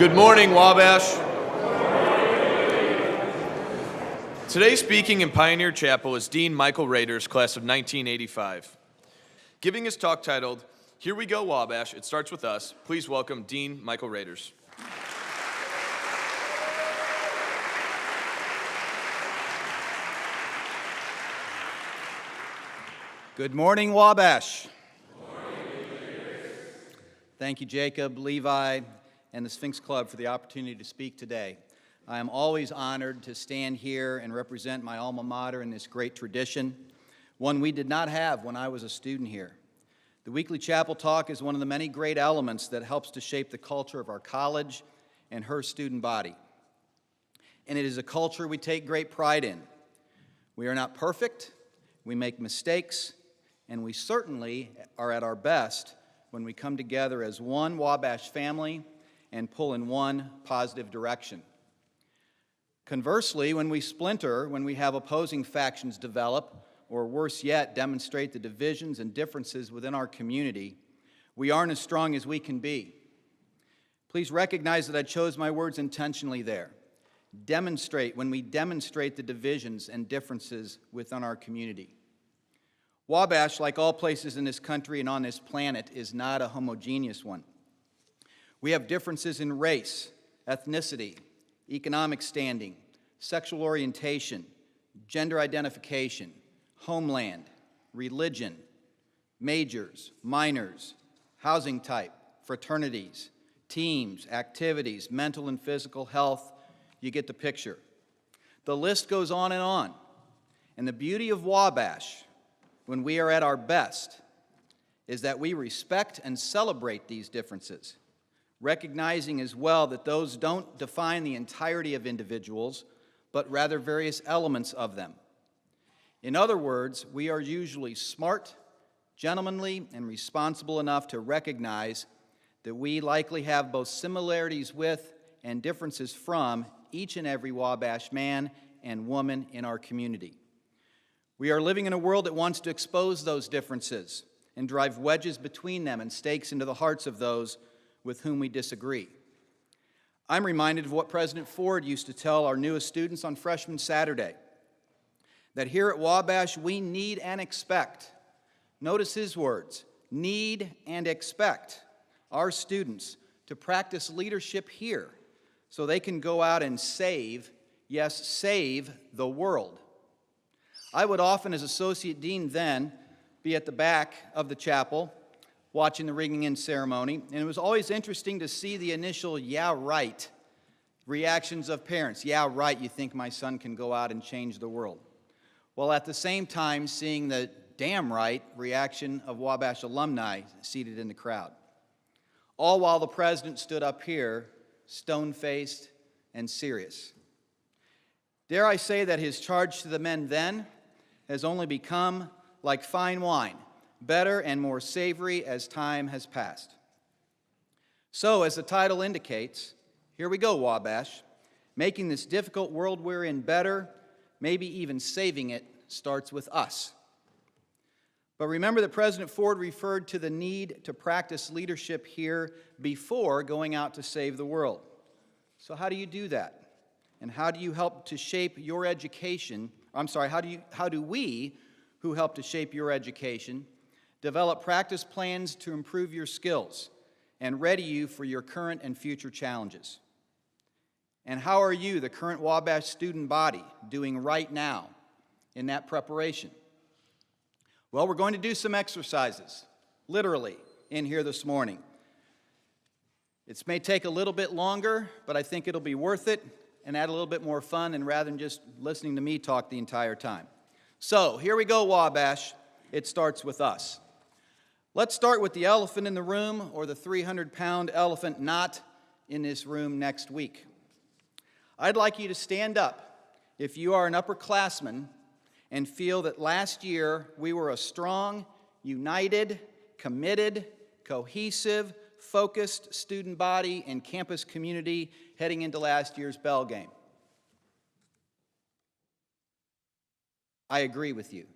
Good morning, Wabash. Today speaking in Pioneer Chapel is Dean Michael Rader's class of 1985. Giving his talk titled, "Here We Go, Wabash, It Starts With Us," please welcome Dean Michael Raders. Good morning, Wabash. Thank you, Jacob, Levi, and the Sphinx Club for the opportunity to speak today. I am always honored to stand here and represent my alma mater in this great tradition, one we did not have when I was a student here. The weekly chapel talk is one of the many great elements that helps to shape the culture of our college and her student body. And it is a culture we take great pride in. We are not perfect, we make mistakes, and we certainly are at our best when we come together as one Wabash family and pull in one positive direction. Conversely, when we splinter, when we have opposing factions develop, or worse yet, demonstrate the divisions and differences within our community, we aren't as strong as we can be. Please recognize that I chose my words intentionally there. Demonstrate, when we demonstrate the divisions and differences within our community. Wabash, like all places in this country and on this planet, is not a homogeneous one. We have differences in race, ethnicity, economic standing, sexual orientation, gender identification, homeland, religion, majors, minors, housing type, fraternities, teams, activities, mental and physical health. You get the picture. The list goes on and on. And the beauty of Wabash, when we are at our best, is that we respect and celebrate these differences, recognizing as well that those don't define the entirety of individuals, but rather various elements of them. In other words, we are usually smart, gentlemanly, and responsible enough to recognize that we likely have both similarities with and differences from each and every Wabash man and woman in our community. We are living in a world that wants to expose those differences and drive wedges between them and stakes into the hearts of those with whom we disagree. I'm reminded of what President Ford used to tell our newest students on Freshman Saturday, that here at Wabash we need and expect, notice his words, need and expect our students to practice leadership here so they can go out and save, yes, save the world. I would often, as Associate Dean then, be at the back of the chapel watching the ringing in ceremony, and it was always interesting to see the initial "yeah, right" reactions of parents. "Yeah, right, you think my son can go out and change the world." While at the same time seeing the "damn right" reaction of Wabash alumni seated in the crowd. All while the president stood up here, stone-faced and serious. Dare I say that his charge to the men then has only become like fine wine, better and more savory as time has passed. So, as the title indicates, here we go, Wabash. Making this difficult world we're in better, maybe even saving it, starts with us. But remember that President Ford referred to the need to practice leadership here before going out to save the world. So how do you do that? And how do you help to shape your education? How do we, who help to shape your education, develop practice plans to improve your skills and ready you for your current and future challenges? And how are you, the current Wabash student body, doing right now in that preparation? Well, we're going to do some exercises, literally, in here this morning. It may take a little bit longer, but I think it'll be worth it and add a little bit more fun and rather than just listening to me talk the entire time. So, here we go, Wabash. It starts with us. Let's start with the elephant in the room, or the 300-pound elephant not in this room next week. I'd like you to stand up if you are an upperclassman and feel that last year we were a strong, united, committed, cohesive, focused student body and campus community heading into last year's bell game. I agree with you.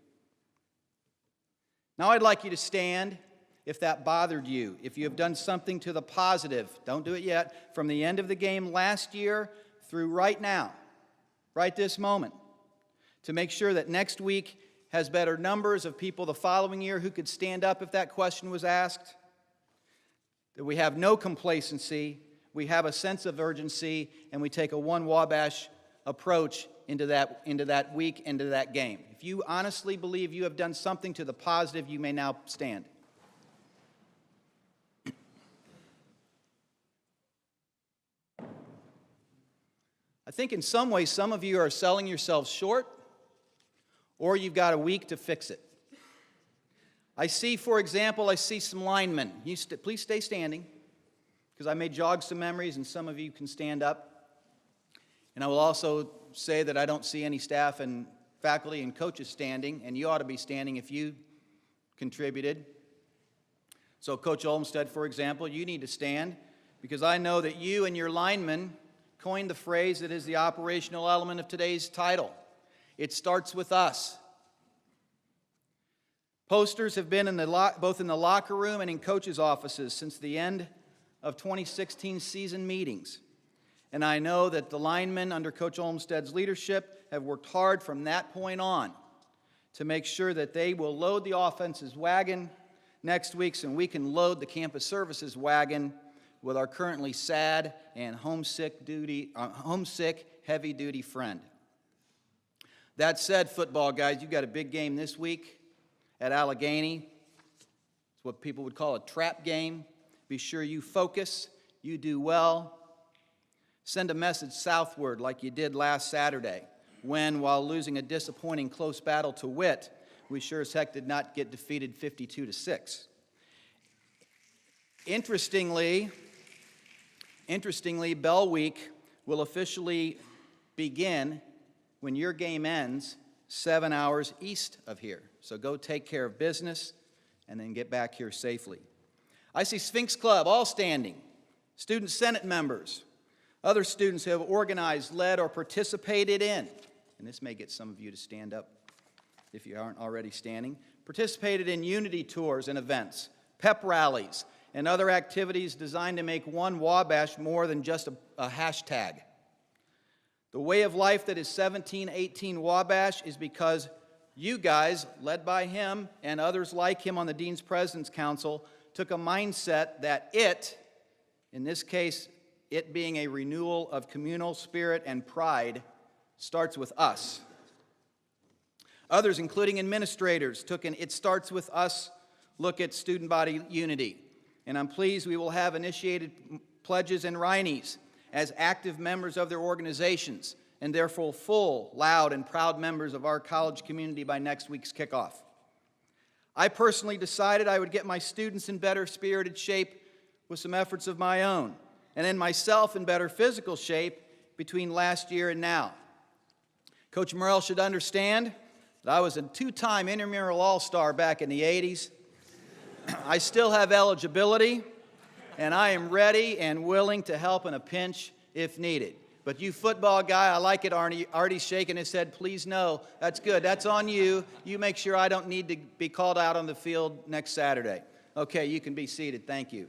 Now I'd like you to stand if that bothered you, if you have done something to the positive, don't do it yet, from the end of the game last year through right now, right this moment, to make sure that next week has better numbers of people the following year who could stand up if that question was asked, that we have no complacency, we have a sense of urgency, and we take a one Wabash approach into that week, into that game. If you honestly believe you have done something to the positive, you may now stand. I think in some ways, some of you are selling yourselves short, or you've got a week to fix it. I see, for example, some linemen. Please stay standing, because I may jog some memories, and some of you can stand up. And I will also say that I don't see any staff and faculty and coaches standing, and you ought to be standing if you contributed. So Coach Olmsted, for example, you need to stand, because I know that you and your linemen coined the phrase that is the operational element of today's title. It starts with us. Posters have been both in the locker room and in coaches' offices since the end of 2016 season meetings. And I know that the linemen under Coach Olmsted's leadership have worked hard from that point on to make sure that they will load the offense's wagon next week so we can load the campus services wagon with our currently sad and homesick, heavy-duty friend. That said, football guys, you've got a big game this week at Allegheny. It's what people would call a trap game. Be sure you focus, you do well. Send a message southward like you did last Saturday when, while losing a disappointing close battle to Witt, we sure as heck did not get defeated 52-6. Interestingly, Bell Week will officially begin when your game ends 7 hours east of here. So go take care of business and then get back here safely. I see Sphinx Club all standing, student senate members, other students who have organized, led, or participated in, and this may get some of you to stand up if you aren't already standing, participated in unity tours and events, pep rallies, and other activities designed to make one Wabash more than just a hashtag. The way of life that is 1718 Wabash is because you guys, led by him and others like him on the Dean's President's Council, took a mindset that in this case, it being a renewal of communal spirit and pride, starts with us. Others, including administrators, took an "it starts with us" look at student body unity. And I'm pleased we will have initiated pledges and Rhineys as active members of their organizations and therefore full, loud, and proud members of our college community by next week's kickoff. I personally decided I would get my students in better spirited shape with some efforts of my own, and then myself in better physical shape between last year and now. Coach Murrell should understand that I was a two-time intramural all-star back in the 80s. I still have eligibility, and I am ready and willing to help in a pinch if needed. But you football guy, I like it, Arnie. Artie's shaking his head. Please no. That's good. That's on you. You make sure I don't need to be called out on the field next Saturday. Okay, you can be seated. Thank you.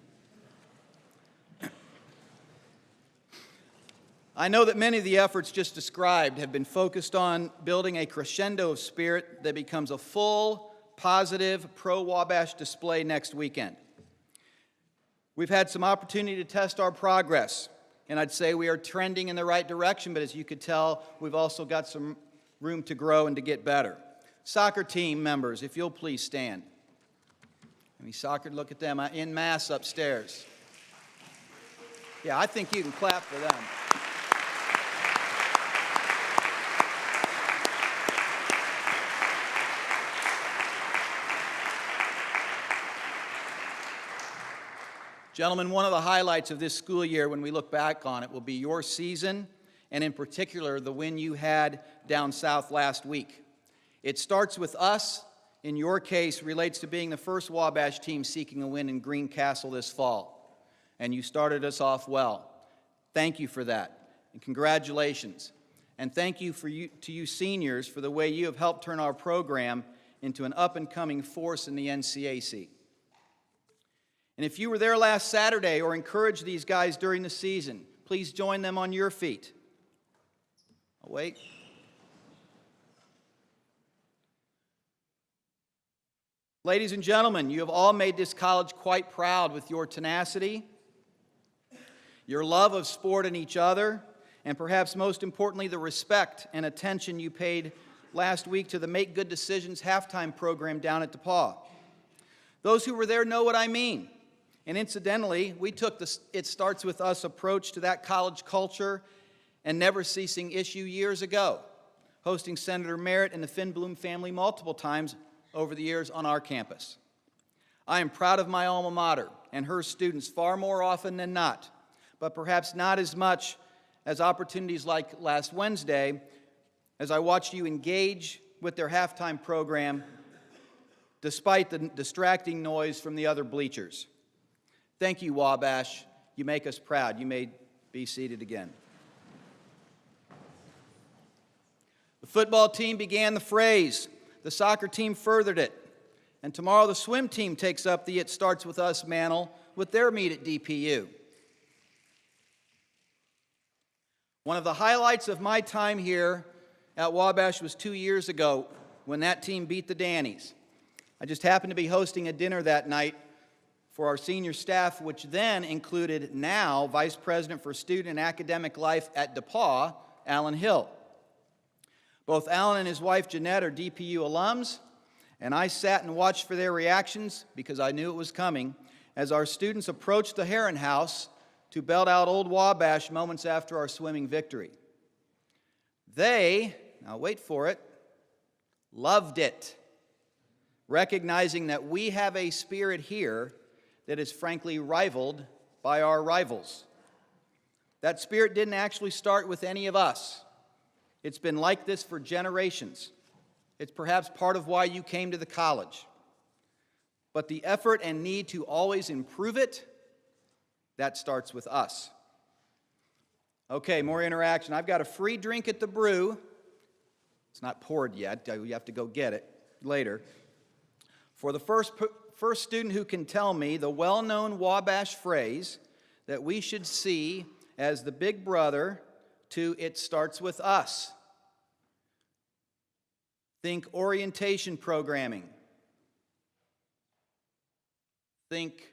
I know that many of the efforts just described have been focused on building a crescendo of spirit that becomes a full, positive, pro-Wabash display next weekend. We've had some opportunity to test our progress, and I'd say we are trending in the right direction, but as you could tell, we've also got some room to grow and to get better. Soccer team members, if you'll please stand. Any soccer, look at them en masse upstairs. Yeah, I think you can clap for them. Gentlemen, one of the highlights of this school year when we look back on it will be your season, and in particular, the win you had down south last week. It starts with us. In your case, relates to being the first Wabash team seeking a win in Greencastle this fall. And you started us off well. Thank you for that, and congratulations. And thank you to you seniors for the way you have helped turn our program into an up-and-coming force in the NCAC. And if you were there last Saturday or encouraged these guys during the season, please join them on your feet. Oh, wait. Ladies and gentlemen, you have all made this college quite proud with your tenacity, your love of sport and each other, and perhaps most importantly, the respect and attention you paid last week to the Make Good Decisions halftime program down at DePaul. Those who were there know what I mean. And incidentally, we took the It Starts With Us approach to that college culture and never-ceasing issue years ago, hosting Senator Merritt and the Finn Bloom family multiple times over the years on our campus. I am proud of my alma mater and her students far more often than not, but perhaps not as much as opportunities like last Wednesday as I watched you engage with their halftime program despite the distracting noise from the other bleachers. Thank you, Wabash. You make us proud. You may be seated again. The football team began the phrase. The soccer team furthered it. And tomorrow the swim team takes up the It Starts With Us mantle with their meet at DPU. One of the highlights of my time here at Wabash was 2 years ago when that team beat the Dannies. I just happened to be hosting a dinner that night for our senior staff, which then included now Vice President for Student and Academic Life at DePaul, Alan Hill. Both Alan and his wife Jeanette are DPU alums, and I sat and watched for their reactions, because I knew it was coming, as our students approached the Heron House to belt out Old Wabash moments after our swimming victory. They, now wait for it, loved it, recognizing that we have a spirit here that is frankly rivaled by our rivals. That spirit didn't actually start with any of us. It's been like this for generations. It's perhaps part of why you came to the college. But the effort and need to always improve it, that starts with us. Okay, more interaction. I've got a free drink at the brew. It's not poured yet. You have to go get it later. For the first student who can tell me the well-known Wabash phrase that we should see as the big brother to It Starts With Us. Think orientation programming. Think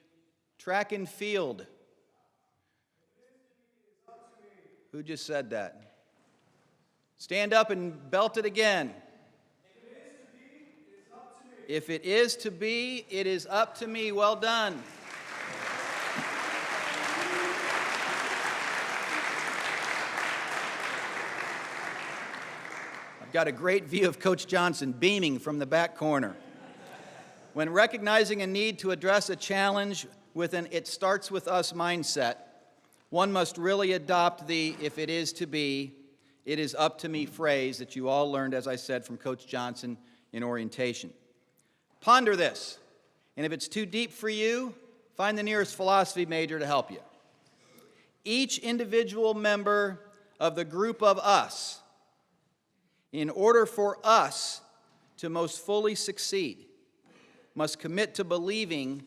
track and field. Who just said that? Stand up and belt it again. If it is to be, it is up to me. Well done. I've got a great view of Coach Johnson beaming from the back corner. When recognizing a need to address a challenge with an "it starts with us" mindset, one must really adopt the "if it is to be, it is up to me" phrase that you all learned, as I said, from Coach Johnson in orientation. Ponder this, and if it's too deep for you, find the nearest philosophy major to help you. Each individual member of the group of us, in order for us to most fully succeed, must commit to believing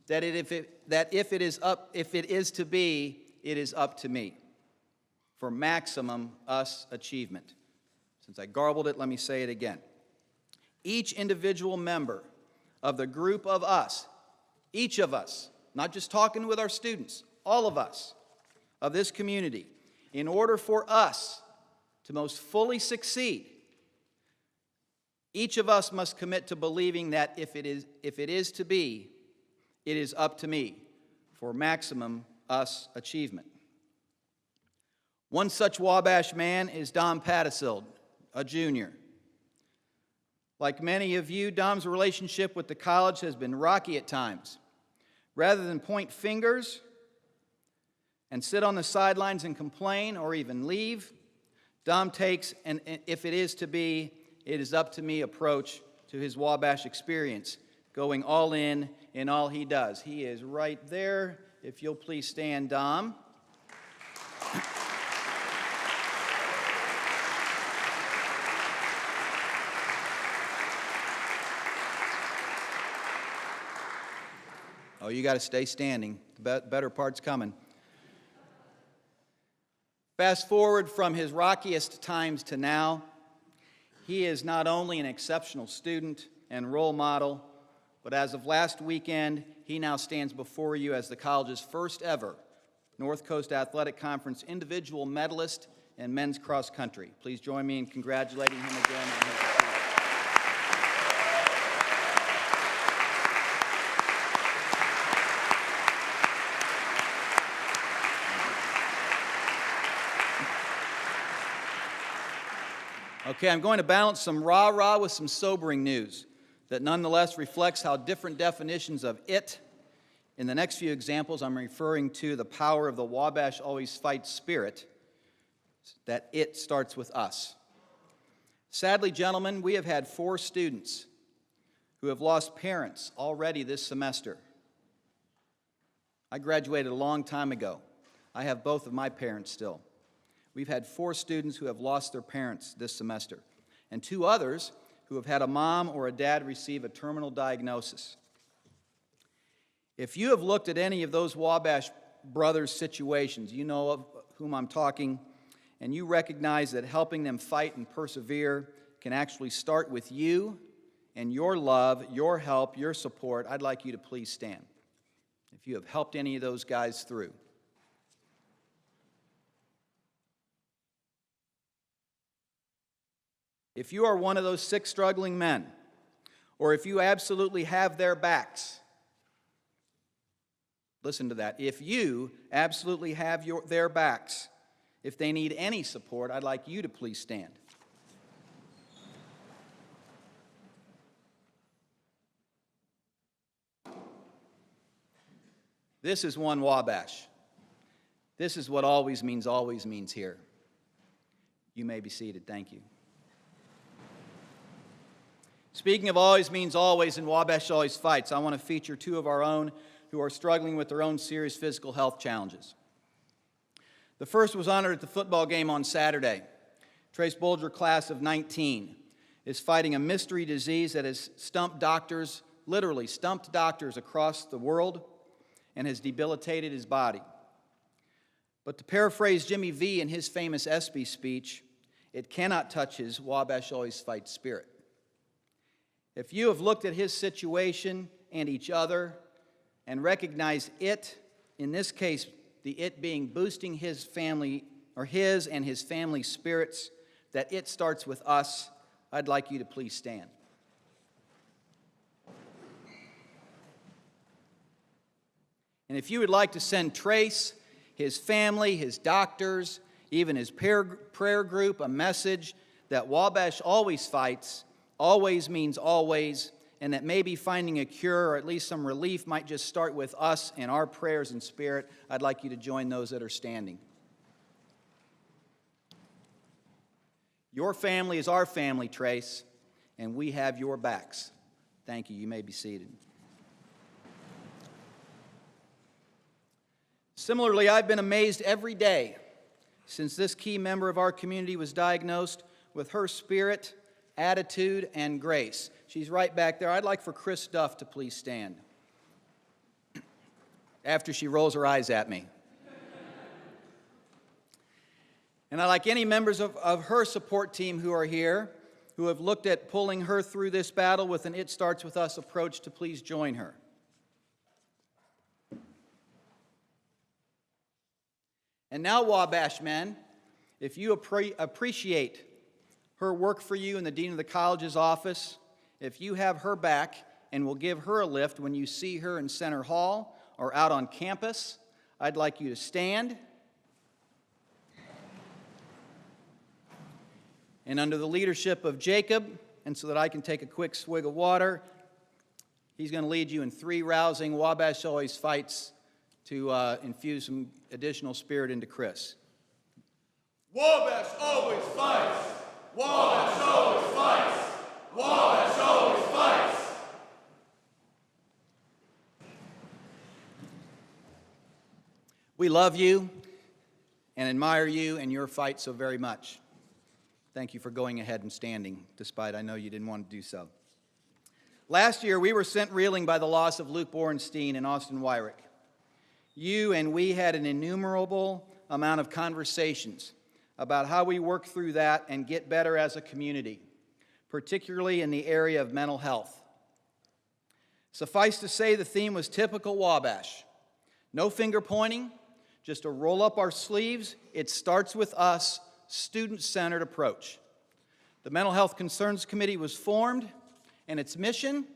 that if it is to be, it is up to me, for maximum us achievement. Since I garbled it, let me say it again. Each individual member of the group of us, each of us, not just talking with our students, all of us of this community, in order for us to most fully succeed, each of us must commit to believing that if it is to be, it is up to me for maximum us achievement. One such Wabash man is Dom Patisild, a junior. Like many of you, Dom's relationship with the college has been rocky at times. Rather than point fingers and sit on the sidelines and complain or even leave, Dom takes an "if it is to be, it is up to me" approach to his Wabash experience, going all in all he does. He is right there. If you'll please stand, Dom. Oh, you got to stay standing. The better part's coming. Fast forward from his rockiest times to now, he is not only an exceptional student and role model, but as of last weekend, he now stands before you as the college's first ever North Coast Athletic Conference individual medalist in men's cross country. Please join me in congratulating him again on his achievement. Okay, I'm going to balance some rah-rah with some sobering news that nonetheless reflects how different definitions of it. In the next few examples, I'm referring to the power of the Wabash Always Fight spirit, that it starts with us. Sadly, gentlemen, we have had 4 students who have lost parents already this semester. I graduated a long time ago. I have both of my parents still. We've had 4 students who have lost their parents this semester, and 2 others who have had a mom or a dad receive a terminal diagnosis. If you have looked at any of those Wabash brothers' situations, you know of whom I'm talking, and you recognize that helping them fight and persevere can actually start with you and your love, your help, your support, I'd like you to please stand. If you have helped any of those guys through. If you are one of those 6 struggling men, or if you absolutely have their backs, listen to that. If you absolutely have their backs, if they need any support, I'd like you to please stand. This is one Wabash. This is what always means here. You may be seated. Thank you. Speaking of always means always and Wabash Always Fights, I want to feature 2 of our own who are struggling with their own serious physical health challenges. The first was honored at the football game on Saturday. Trace Bolger, class of 19, is fighting a mystery disease that has stumped doctors, literally stumped doctors across the world, and has debilitated his body. But to paraphrase Jimmy V in his famous ESPY speech, it cannot touch his Wabash Always Fight spirit. If you have looked at his situation and each other and recognized it, in this case, the it being boosting his family, or his and his family's spirits, that it starts with us, I'd like you to please stand. And if you would like to send Trace, his family, his doctors, even his prayer group a message that Wabash always fights, always means always, and that maybe finding a cure or at least some relief might just start with us and our prayers and spirit, I'd like you to join those that are standing. Your family is our family, Trace, and we have your backs. Thank you. You may be seated. Similarly, I've been amazed every day since this key member of our community was diagnosed with her spirit, attitude, and grace. She's right back there. I'd like for Chris Duff to please stand after she rolls her eyes at me. And I'd like any members of her support team who are here, who have looked at pulling her through this battle with an It Starts With Us approach, to please join her. And now, Wabash men, if you appreciate her work for you in the Dean of the College's office, if you have her back and will give her a lift when you see her in Center Hall or out on campus, I'd like you to stand. And under the leadership of Jacob, and so that I can take a quick swig of water, he's going to lead you in 3 rousing Wabash Always Fights to infuse some additional spirit into Chris. Wabash always fights! Wabash always fights! Wabash always fights! We love you and admire you and your fight so very much. Thank you for going ahead and standing, despite I know you didn't want to do so. Last year, we were sent reeling by the loss of Luke Borenstein and Austin Wyrick. You and we had an innumerable amount of conversations about how we work through that and get better as a community, particularly in the area of mental health. Suffice to say, the theme was typical Wabash. No finger pointing, just a roll up our sleeves, it starts with us, student-centered approach. The Mental Health Concerns Committee was formed, and its mission,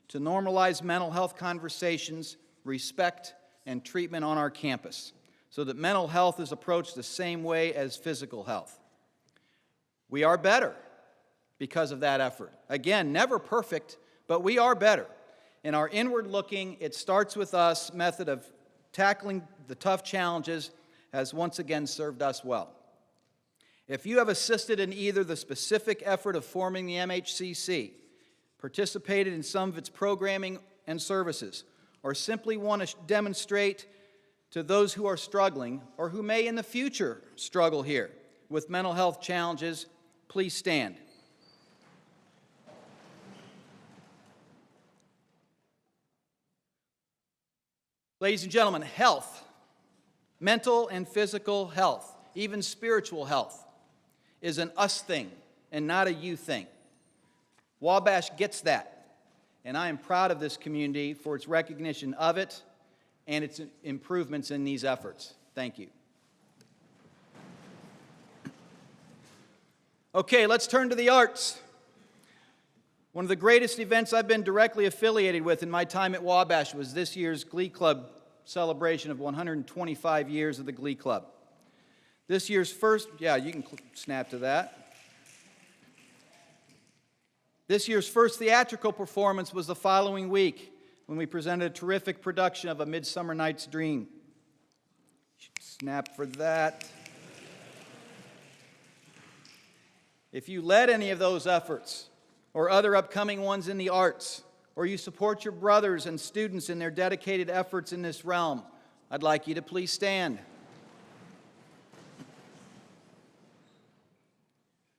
to normalize mental health conversations, respect, and treatment on our campus, so that mental health is approached the same way as physical health. We are better because of that effort. Again, never perfect, but we are better. In our inward-looking, it starts with us method of tackling the tough challenges has once again served us well. If you have assisted in either the specific effort of forming the MHCC, participated in some of its programming and services, or simply want to demonstrate to those who are struggling or who may in the future struggle here with mental health challenges, please stand. Ladies and gentlemen, health, mental and physical health, even spiritual health, is an us thing and not a you thing. Wabash gets that, and I am proud of this community for its recognition of it and its improvements in these efforts. Thank you. Okay, let's turn to the arts. One of the greatest events I've been directly affiliated with in my time at Wabash was this year's Glee Club celebration of 125 years of the Glee Club. This year's first, you can snap to that. This year's first theatrical performance was the following week when we presented a terrific production of A Midsummer Night's Dream. Snap for that. If you led any of those efforts, or other upcoming ones in the arts, or you support your brothers and students in their dedicated efforts in this realm, I'd like you to please stand.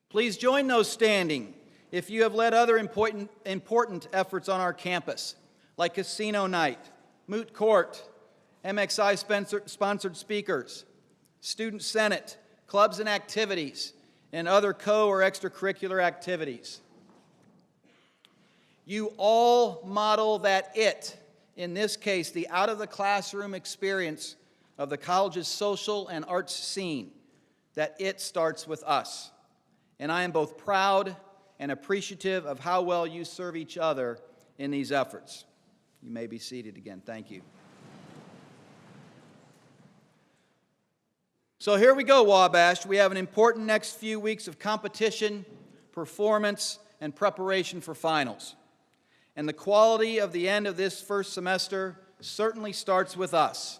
Please join those standing if you have led other important efforts on our campus, like Casino Night, Moot Court, MXI-sponsored speakers, Student Senate, clubs and activities, and other co- or extracurricular activities. You all model that it, in this case, the out-of-the-classroom experience of the college's social and arts scene, that it starts with us. And I am both proud and appreciative of how well you serve each other in these efforts. You may be seated again. Thank you. So here we go, Wabash. We have an important next few weeks of competition, performance, and preparation for finals. And the quality of the end of this first semester certainly starts with us.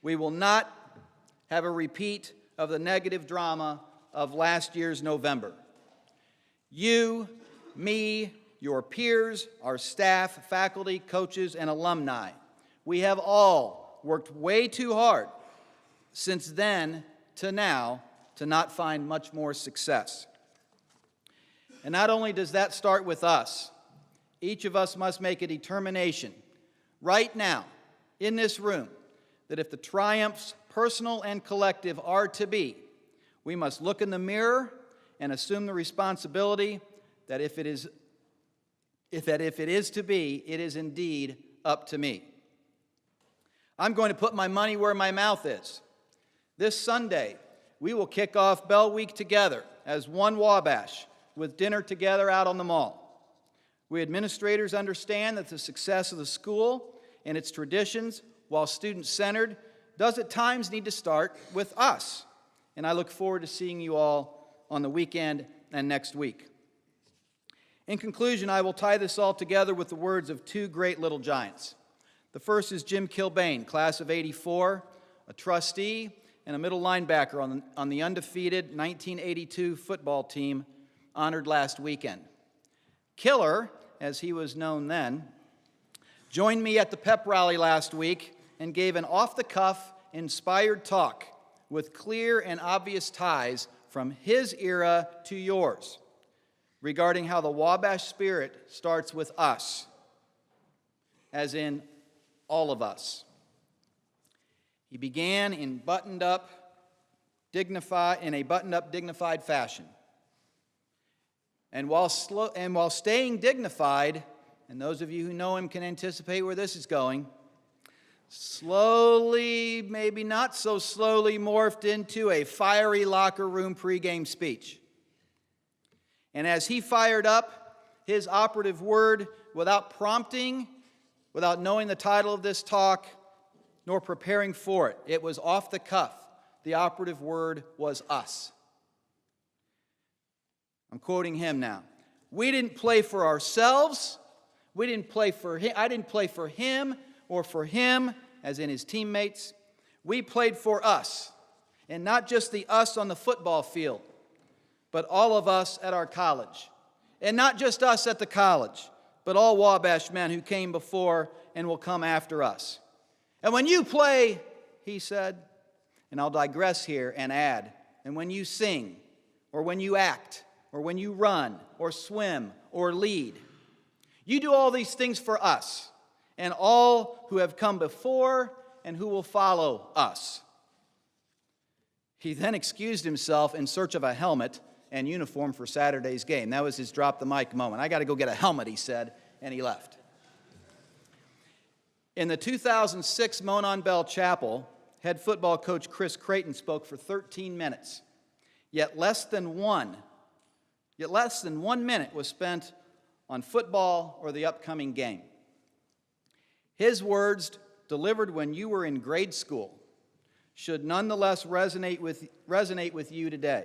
We will not have a repeat of the negative drama of last year's November. You, me, your peers, our staff, faculty, coaches, and alumni, we have all worked way too hard since then to now to not find much more success. And not only does that start with us, each of us must make a determination right now in this room that if the triumphs, personal and collective, are to be, we must look in the mirror and assume the responsibility that if it is to be, it is indeed up to me. I'm going to put my money where my mouth is. This Sunday, we will kick off Bell Week together as one Wabash with dinner together out on the mall. We administrators understand that the success of the school and its traditions, while student-centered, does at times need to start with us. And I look forward to seeing you all on the weekend and next week. In conclusion, I will tie this all together with the words of two great little giants. The first is Jim Kilbane, class of '84, a trustee and a middle linebacker on the undefeated 1982 football team honored last weekend. Killer, as he was known then, joined me at the pep rally last week and gave an off-the-cuff, inspired talk with clear and obvious ties from his era to yours. regarding how the Wabash spirit starts with us, as in all of us. He began in a buttoned-up, dignified fashion. And while staying dignified, and those of you who know him can anticipate where this is going, slowly, maybe not so slowly, morphed into a fiery locker room pregame speech. And as he fired up his operative word without prompting, without knowing the title of this talk, nor preparing for it, it was off the cuff. The operative word was us. I'm quoting him now. We didn't play for ourselves. We didn't play for him. I didn't play for him or for him, as in his teammates. We played for us, and not just the us on the football field, but all of us at our college. And not just us at the college, but all Wabash men who came before and will come after us. And when you play, he said, and I'll digress here and add, and when you sing, or when you act, or when you run, or swim, or lead, you do all these things for us, and all who have come before and who will follow us. He then excused himself in search of a helmet and uniform for Saturday's game. That was his drop the mic moment. I got to go get a helmet, he said, and he left. In the 2006 Monon Bell Chapel, head football coach Chris Creighton spoke for 13 minutes, yet less than one minute was spent on football or the upcoming game. His words, delivered when you were in grade school, should nonetheless resonate with you today,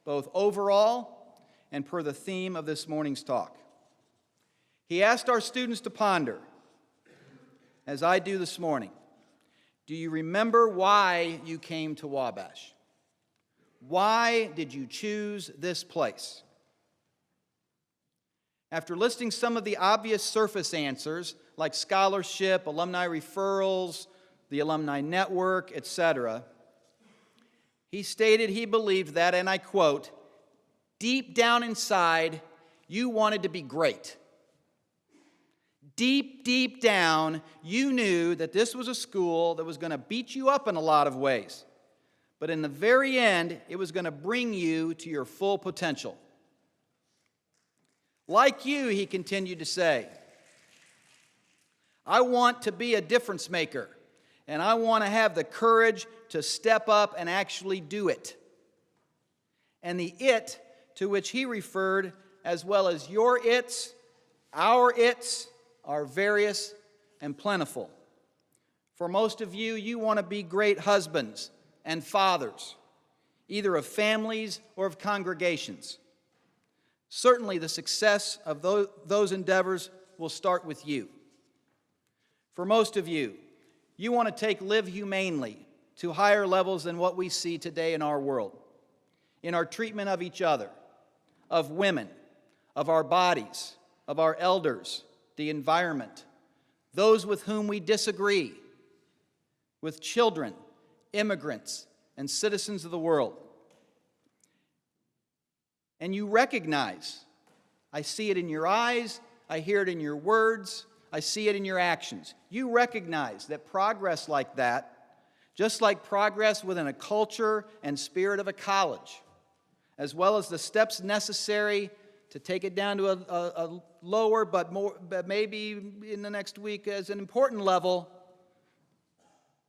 both overall and per the theme of this morning's talk. He asked our students to ponder, as I do this morning, do you remember why you came to Wabash? Why did you choose this place? After listing some of the obvious surface answers, like scholarship, alumni referrals, the alumni network, etc., he stated he believed that, and I quote, deep down inside, you wanted to be great. Deep, deep down, you knew that this was a school that was going to beat you up in a lot of ways. But in the very end, it was going to bring you to your full potential. Like you, he continued to say, I want to be a difference maker, and I want to have the courage to step up and actually do it. And the it to which he referred, as well as your its, our its, are various and plentiful. For most of you, you want to be great husbands and fathers, either of families or of congregations. Certainly, the success of those endeavors will start with you. For most of you, you want to take Live Humanely to higher levels than what we see today in our world, in our treatment of each other, of women, of our bodies, of our elders, the environment, those with whom we disagree, with children, immigrants, and citizens of the world. And you recognize, I see it in your eyes, I hear it in your words, I see it in your actions. You recognize that progress like that, just like progress within a culture and spirit of a college, as well as the steps necessary to take it down to a lower but maybe in the next week as an important level,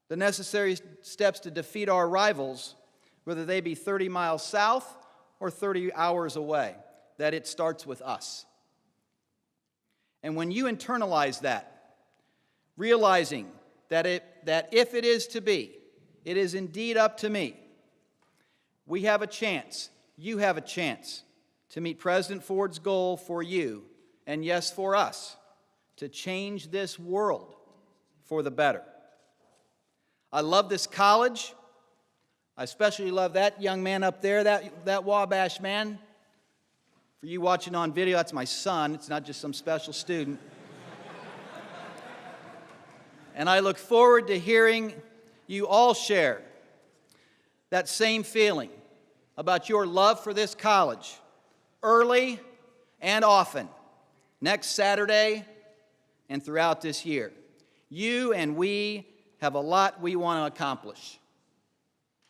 the necessary steps to defeat our rivals, whether they be 30 miles south or 30 hours away, that it starts with us. And when you internalize that, realizing that if it is to be, it is indeed up to me, we have a chance, you have a chance to meet President Ford's goal for you, and yes, for us, to change this world for the better. I love this college. I especially love that young man up there, that Wabash man. For you watching on video, that's my son. It's not just some special student. And I look forward to hearing you all share that same feeling about your love for this college, early, and often, next Saturday and throughout this year. You and we have a lot we want to accomplish.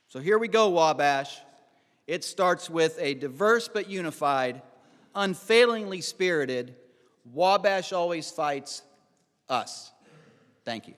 So here we go, Wabash. It starts with a diverse but unified, unfailingly spirited, Wabash always fights us. Thank you.